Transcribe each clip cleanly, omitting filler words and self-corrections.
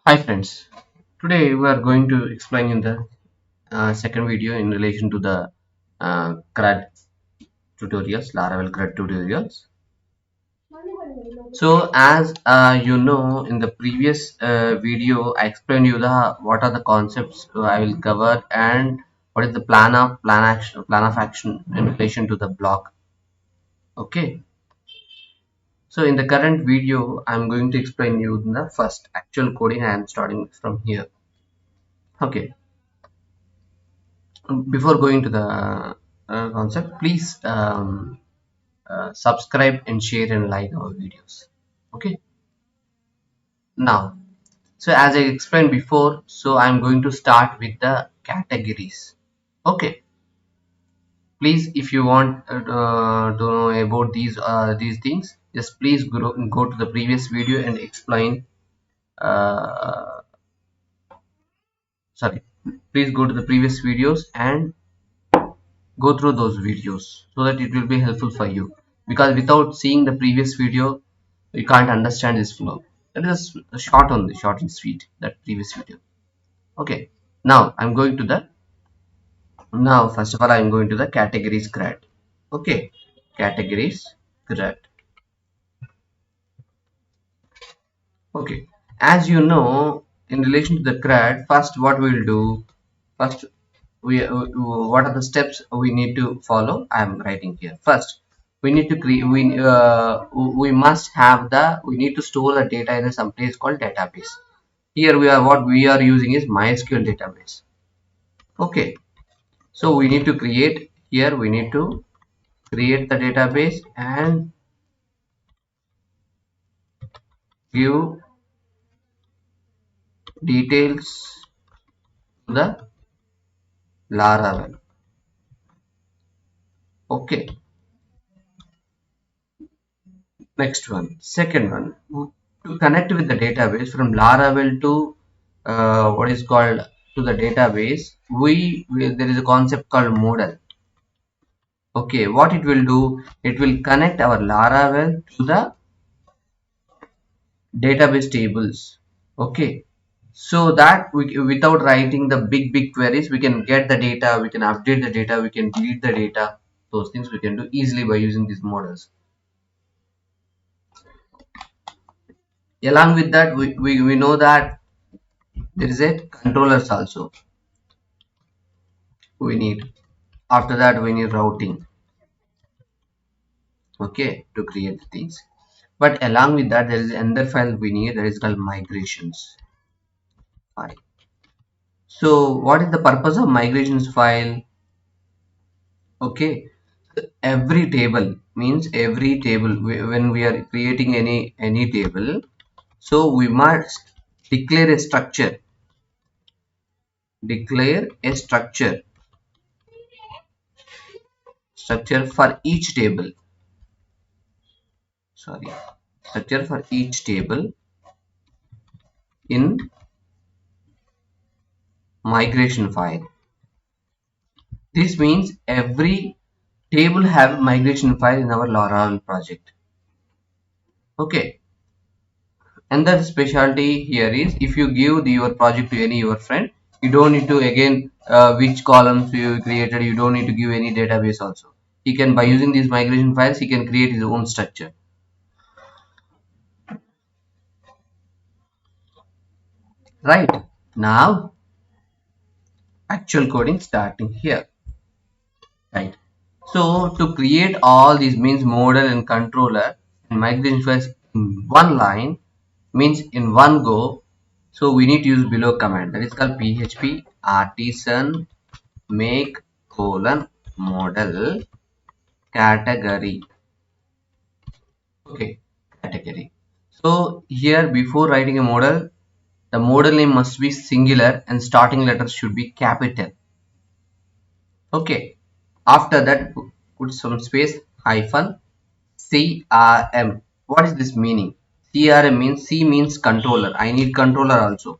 Hi friends, today we are going to explain in the second video in relation to the CRUD tutorials, Laravel CRUD tutorials. So as you know, in the previous video I explained you the what are the concepts I will cover and what is the plan of action in relation to the block. Okay, so in the current video I am going to explain you the first actual coding. I am starting from here. Okay, before going to the concept, please subscribe and share and like our videos. Okay, now, so as I explained before, so I'm going to start with the categories. Okay, please, if you want to know about these things, just please go to the previous video and explain. uh, Sorry, please go to the previous videos and go through those videos so that it will be helpful for you, because without seeing the previous video you can't understand this flow. That is a short and sweet, that previous video. Okay, now I'm going to the now first of all I'm going to the categories CRUD. Okay, categories CRUD. Okay, as you know, in relation to the CRUD, first what we will do, first we what are the steps we need to follow. I am writing here. First we need to create, we must have the, we need to store the data in some place called database. Here we are, what we are using is MySQL database. Okay, so we need to create, here we need to create the database and give details to the Laravel. Okay, next one, second one, to connect with the database from Laravel to what is called to the database, there is a concept called model. Okay, what it will do, it will connect our Laravel to the database tables. Okay, so that we, without writing the big queries, we can get the data, we can update the data, we can delete the data. Those things we can do easily by using these models. Along with that, we know that there is a controllers also we need. After that we need routing, okay, to create the things. But along with that there is another file we need, that is called migrations file. So what is the purpose of migrations file? Okay, every table means every table, when we are creating any table, so we must declare a structure, declare a structure for each table, sorry, structure for each table in migration file. This means every table have migration file in our Laravel project. Okay, and the specialty here is, if you give your project to any your friend, you don't need to again which columns you created, you don't need to give any database also. He can, by using these migration files, he can create his own structure. Right, now actual coding starting here. Right, so to create all these means model and controller and migration files in one line, means in one go, so we need to use below command, that is called php artisan make model category. Okay, category. So here, before writing a model, the model name must be singular and starting letters should be capital. Okay, after that put some space, hyphen CRM. What is this meaning? CRM means, C means controller. I need controller also.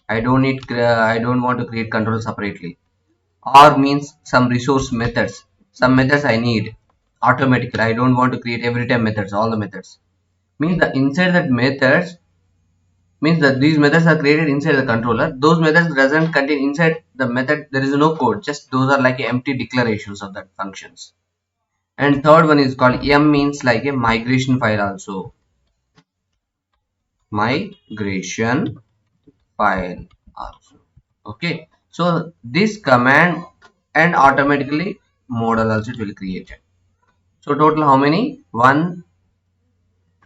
I don't want to create controller separately. R means some resource methods. Some methods I need automatically. I don't want to create every time methods, all the methods. Means the inside that methods, means that these methods are created inside the controller. Those methods doesn't contain inside the method. There is no code. Just those are like empty declarations of that functions. And third one is called M, means like a migration file also. Migration file also. Okay. So this command and automatically model also it will create it. So total how many? 1,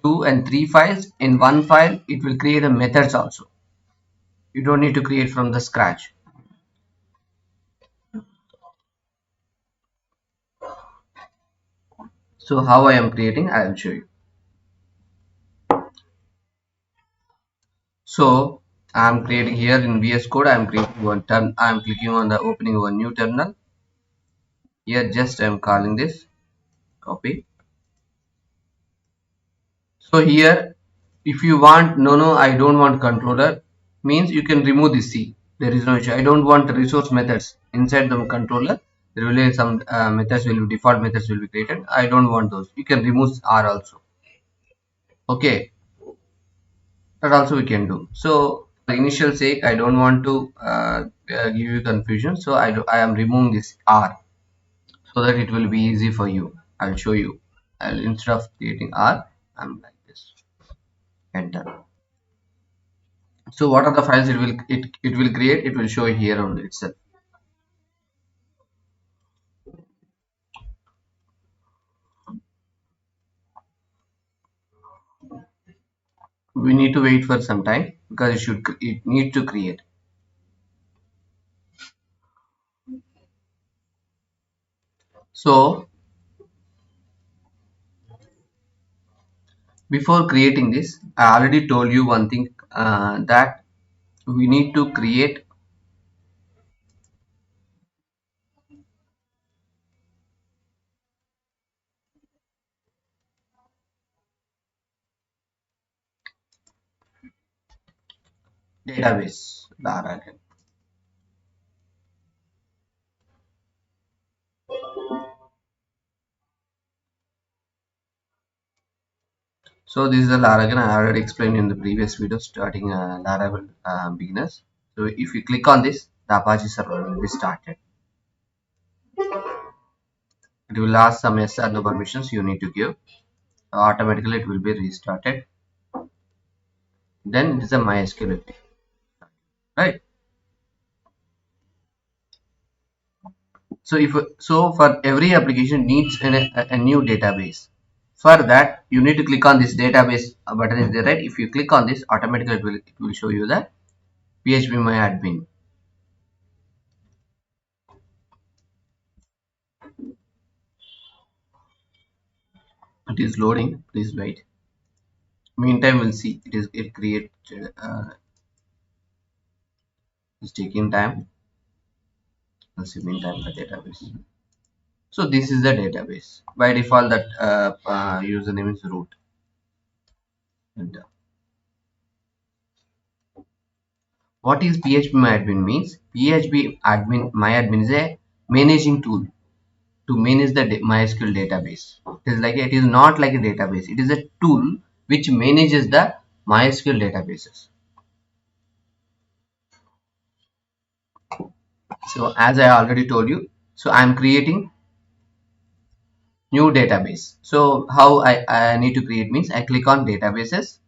2 and 3 files. In one file it will create a methods also. You don't need to create from the scratch. So how I am creating, I will show you. So I am creating here in VS Code. I am creating one term. I am clicking on the opening one new terminal. Here just I am calling this copy. So here, if you want, no, I don't want controller, means you can remove this C. There is no issue. I don't want resource methods inside the controller. There will be some methods will be default methods will be created. I don't want those. You can remove R also. Okay, that also we can do. So for initial sake, I don't want to give you confusion. So I am removing this R so that it will be easy for you. I'll show you. I'll instead of creating R, I'm like this. Enter. So what are the files it will create? It will show here on itself. We need to wait for some time because it need to create. So before creating this, I already told you one thing that we need to create database Laravel. So this is the Laravel. I already explained in the previous video starting Laravel beginners. So if you click on this, the Apache server will be started. It will ask some yes or no permissions you need to give. Automatically it will be restarted. Then it is a MySQL, right? So if for every application needs a new database. For that you need to click on this database button is there, right? If you click on this, automatically it will show you the PHP my admin. It is loading. Please wait. Meantime we'll see it created. It's taking time. We'll see meantime the database. So this is the database. By default that username is root. And what is PHP means? PHP admin MyAdmin is a managing tool to manage the MySQL database. It is not like a database. It is a tool which manages the MySQL databases. So as I already told you, so I am creating new database. So how I need to create means I click on databases.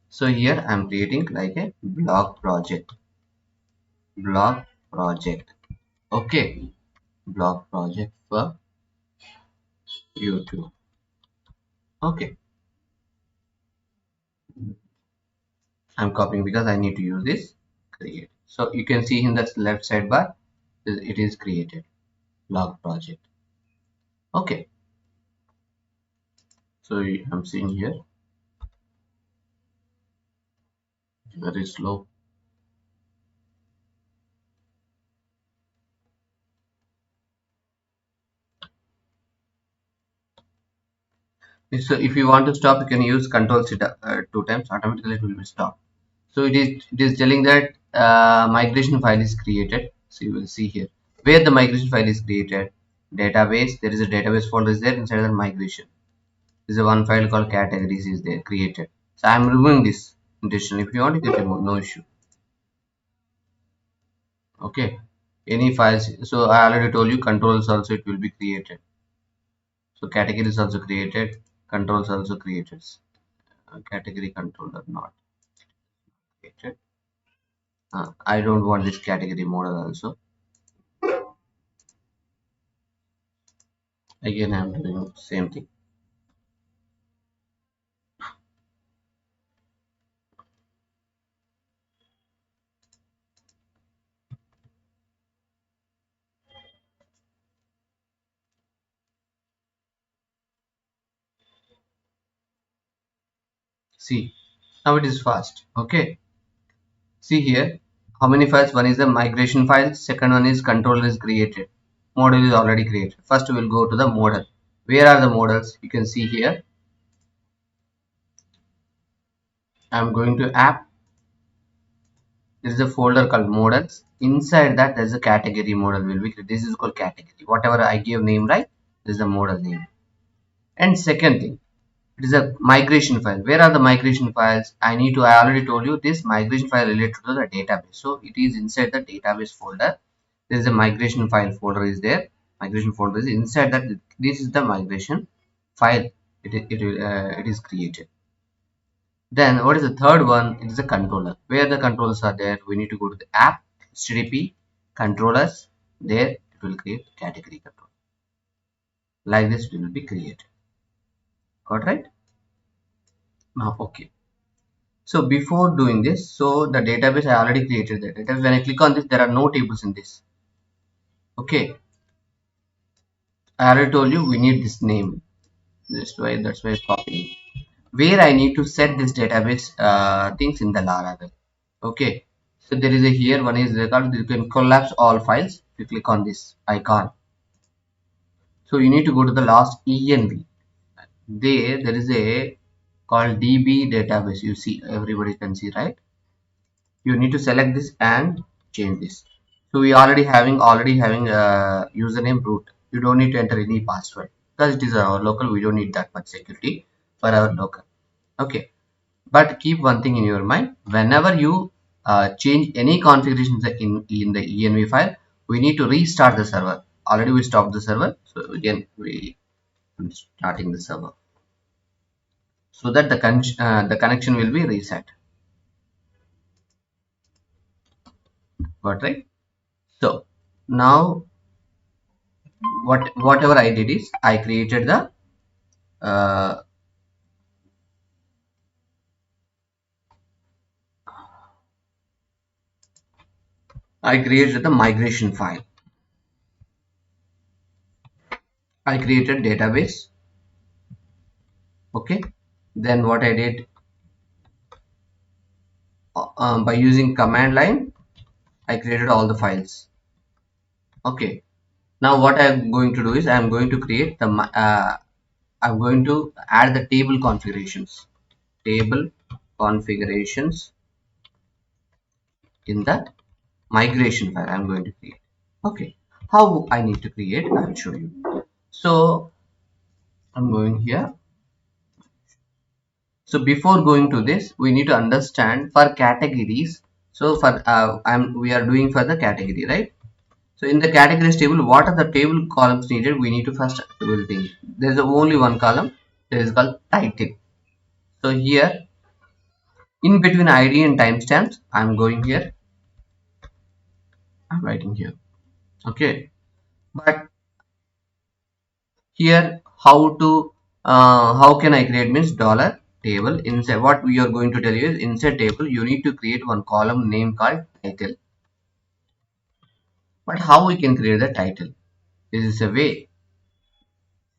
So here I am creating like a blog project. Okay, blog project for YouTube. Okay, I'm copying because I need to use this create. So you can see in the left sidebar it is created blog project. Okay, so I'm seeing here very slow. So if you want to stop, you can use Control C two times. Automatically, it will be stopped. So it is telling that migration file is created. So you will see here where the migration file is created. Database. There is a database folder is there inside the migration. There is a one file called categories is there created. So I am removing this. intentional. If you want, you can remove, no issue. Okay, any files. So I already told you controls also it will be created. So category is also created, controls also created. Category controller not created. I don't want this category model also. Again, I'm doing same thing. See, now it is fast. Okay, see here. How many files? One is the migration file. Second one is controller is created. Model is already created. First, we will go to the model. Where are the models? You can see here. I'm going to app. There is a folder called models. Inside that, there is a category model will be created. This is called category. Whatever I give name, right? This is the model name. And second thing, it is a migration file. Where are the migration files? I already told you this migration file related to the database. So it is inside the database folder. There is a migration file folder is there. Migration folder is inside that. This is the migration file. It is created. Then what is the third one? It is a controller. Where the controllers are there, we need to go to the app, HTTP, controllers. There it will create category control. Like this it will be created. Got right? Now okay. So before doing this, so the database I already created the database. When I click on this, there are no tables in this. Okay. I already told you we need this name. That's why copying. Where I need to set this database things in the Laravel. Okay, so there is a here one is called you can collapse all files. If you click on this icon, so you need to go to the last env. There is a called db database. You see, everybody can see, right? You need to select this and change this. So we already having username root. You don't need to enter any password because it is our local. We don't need that much security for our local. Okay, but keep one thing in your mind. Whenever you change any configurations in the env file, we need to restart the server. Already we stopped the server, so again I'm starting the server so that the connection will be reset. Got right? So now whatever I did is I created the uh, migration file. I created database. Okay, then what I did by using command line, I created all the files. Okay, now what I'm going to do is I'm going to create the I'm going to add the table configurations in that migration file I'm going to create. Okay, how I need to create, I will show you. So I'm going here. So before going to this, we need to understand for categories. So for we are doing for the category, right? So in the categories table, what are the table columns needed? We need to first will think. There is only one column. That is called title. So here in between ID and timestamps, I'm going here. I'm writing here. Okay. But here how can I create means dollar table inside. What we are going to tell you is inside table you need to create one column name called title. But how we can create the title? This is a way.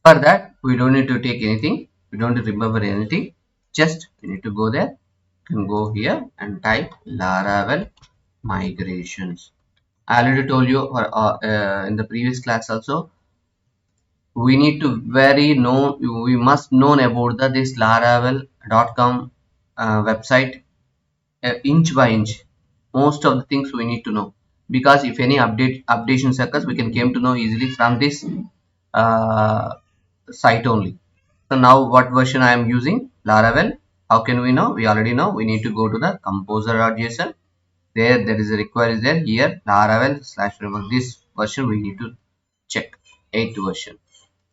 For that, we don't need to take anything. We don't need to remember anything. Just we need to go there. You can go here and type Laravel migrations. I already told you in the previous class also. We need to we must know about this Laravel.com website inch by inch. Most of the things we need to know because if any updations occurs, we can came to know easily from this uh, site only. So now what version I am using? Laravel How can we know? We already know. We need to go to the composer.json. There is a require is there. Here Laravel slash framework. This version we need to check 8th version.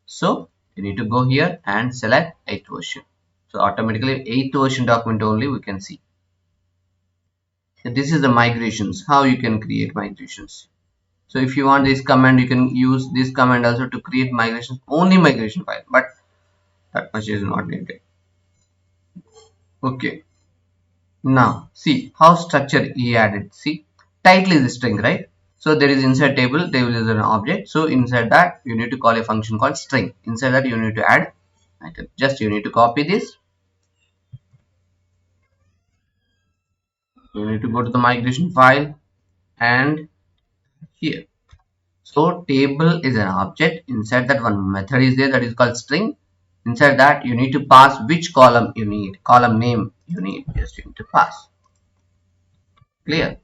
So you need to go here and select 8th version. So automatically 8th version document only we can see. So this is the migrations. How you can create migrations. So if you want this command, you can use this command also to create migrations, only migration file, but that much is not needed. Okay. Now see how structure he added. See, title is a string, right? So there is inside table, table is an object. So inside that you need to call a function called string. Inside that you need to add item. Just you need to copy this. You need to go to the migration file and here. So table is an object. Inside that one method is there that is called string. Inside that you need to pass which column you need, column name you need. Just you need to pass. Clear?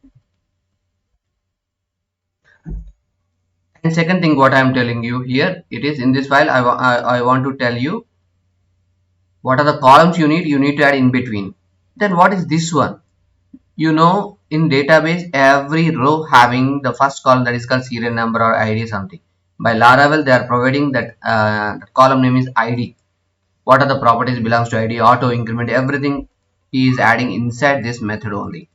And second thing what I am telling you here, it is in this file I want to tell you what are the columns you need to add in between. Then what is this one? You know, in database every row having the first column that is called serial number or ID something. By Laravel they are providing that column name is ID. What are the properties belongs to ID, auto increment, everything he is adding inside this method only.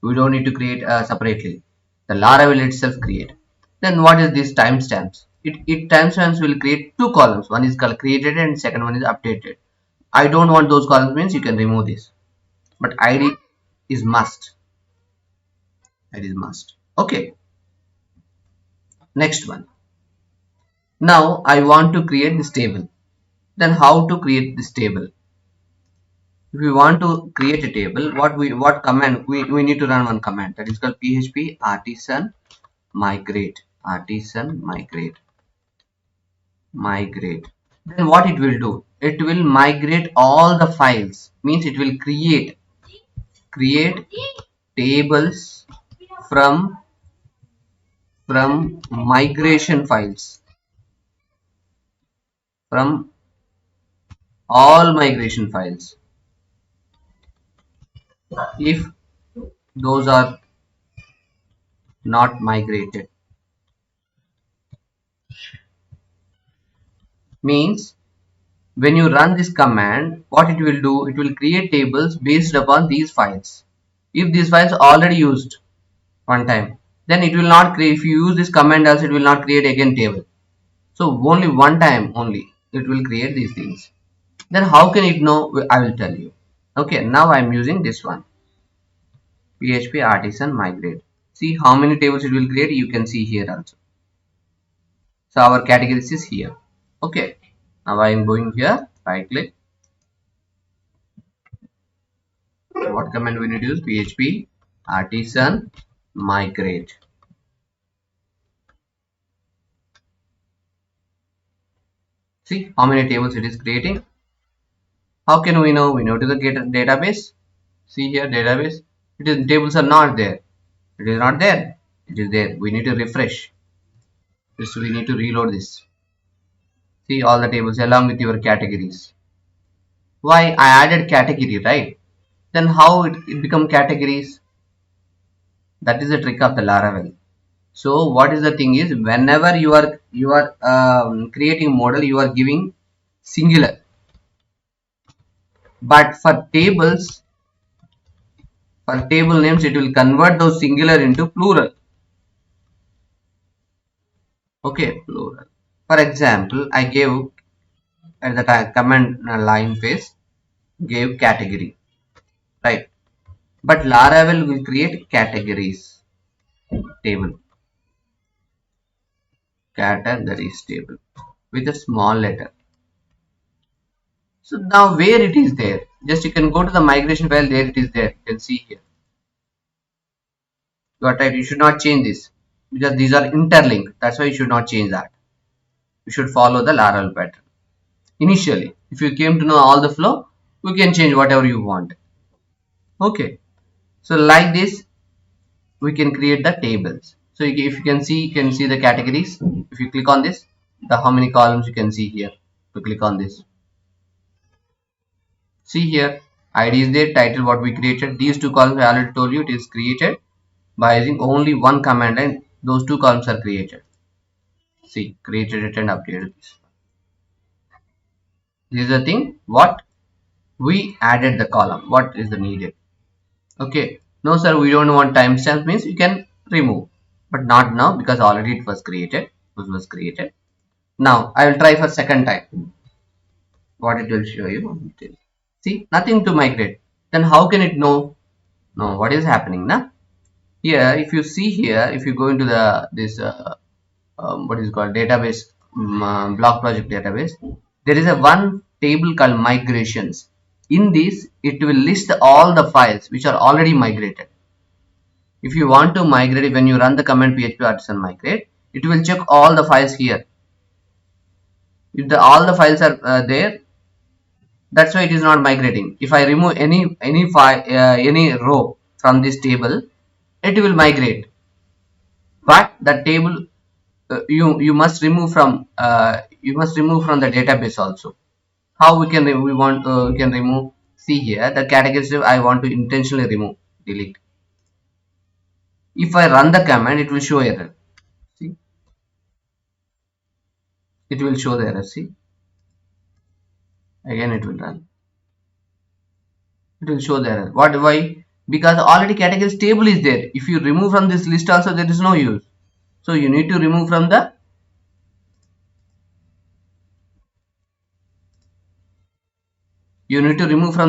We don't need to create separately. The Laravel itself create. Then what is this timestamps? It timestamps will create two columns. One is called created and second one is updated. I don't want those columns means you can remove this. But ID is must. It is must. Okay. Next one. Now I want to create this table. Then how to create this table? If we want to create a table, what command we need to run one command that is called php artisan migrate. Then what it will do? It will migrate all the files. Means it will create tables from migration files, from all migration files. If those are not migrated, means when you run this command, what it will do, it will create tables based upon these files. If these files are already used one time, then it will not create. If you use this command also, it will not create again table. So only one time only it will create these things. Then how can it know? I will tell you. Okay, now I am using this one, php artisan migrate. See how many tables it will create. You can see here also. So our categories is here. Okay, now I am going here, right click. What command we need to use? php artisan migrate. See how many tables it is creating. How can we know? We know to the database. See here database. It is tables are not there. It is not there. It is there. We need to refresh. Just we need to reload this. See all the tables along with your categories. Why I added category, right? Then how it become categories? That is the trick of the Laravel. So what is the thing is, whenever you are creating model, you are giving singular, but for table names it will convert those singular into plural. Okay, plural. For example, I gave at the command line phase, gave category, right? But Laravel will create categories table, categories table with a small letter. So now where it is there, just you can go to the migration file, there it is there, you can see here. You are right, you should not change this because these are interlinked. That's why you should not change that. You should follow the Laravel pattern. Initially, if you came to know all the flow, you can change whatever you want. Okay. So like this, we can create the tables. So if you can see the categories. If you click on this, the how many columns you can see here. If you click on this, see here ID is there, title what we created. These two columns I already told you it is created by using only one command line. Those two columns are created. See, created it and updated this. This is the thing what we added the column. What is the needed? Okay. No sir, we don't want timestamp means you can remove, but not now because already it was created. It was created. Now I will try for second time. What it will show you. See, nothing to migrate. Then how can it know? No, what is happening now? Here, if you see here, if you go into the this what is called database block project database, there is a one table called migrations. In this, it will list all the files which are already migrated. If you want to migrate, when you run the command php artisan migrate, it will check all the files here. If all the files are there, that's why it is not migrating. If I remove any file, any row from this table, it will migrate. But the table you must remove from the database also. How we can we can remove? See here the categories I want to intentionally remove, delete. If I run the command, it will show error. See, it will show the error. See, again it will run. It will show the error. What? Why? Because already categories table is there. If you remove from this list also, there is no use. So you need to remove from the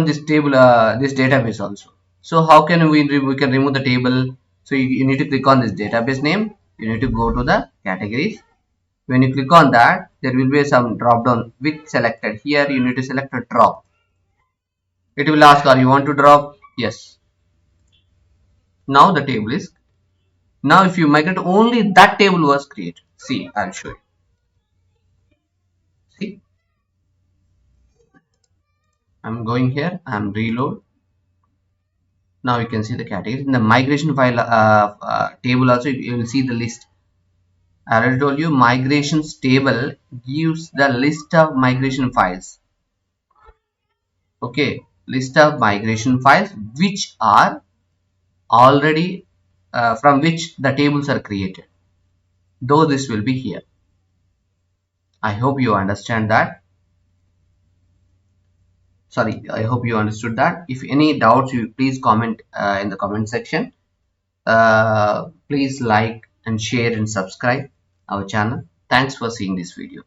this table, this database also. So how can we can remove the table? So you need to click on this database name. You need to go to the categories. When you click on that, there will be some drop down with selected. Here you need to select a drop. It will ask, are you want to drop? Yes. Now the table is, now if you migrate, only that table was created. See, I'll show you. See, I'm going here, I'm reload. Now you can see the categories in the migration file table also. You will see the list. I already told you migrations table gives the list of migration files. Okay, list of migration files which are already from which the tables are created. Though this will be here. I hope you understand that. Sorry, I hope you understood that. If any doubts, you please comment in the comment section. Please like and share and subscribe our channel. Thanks for seeing this video.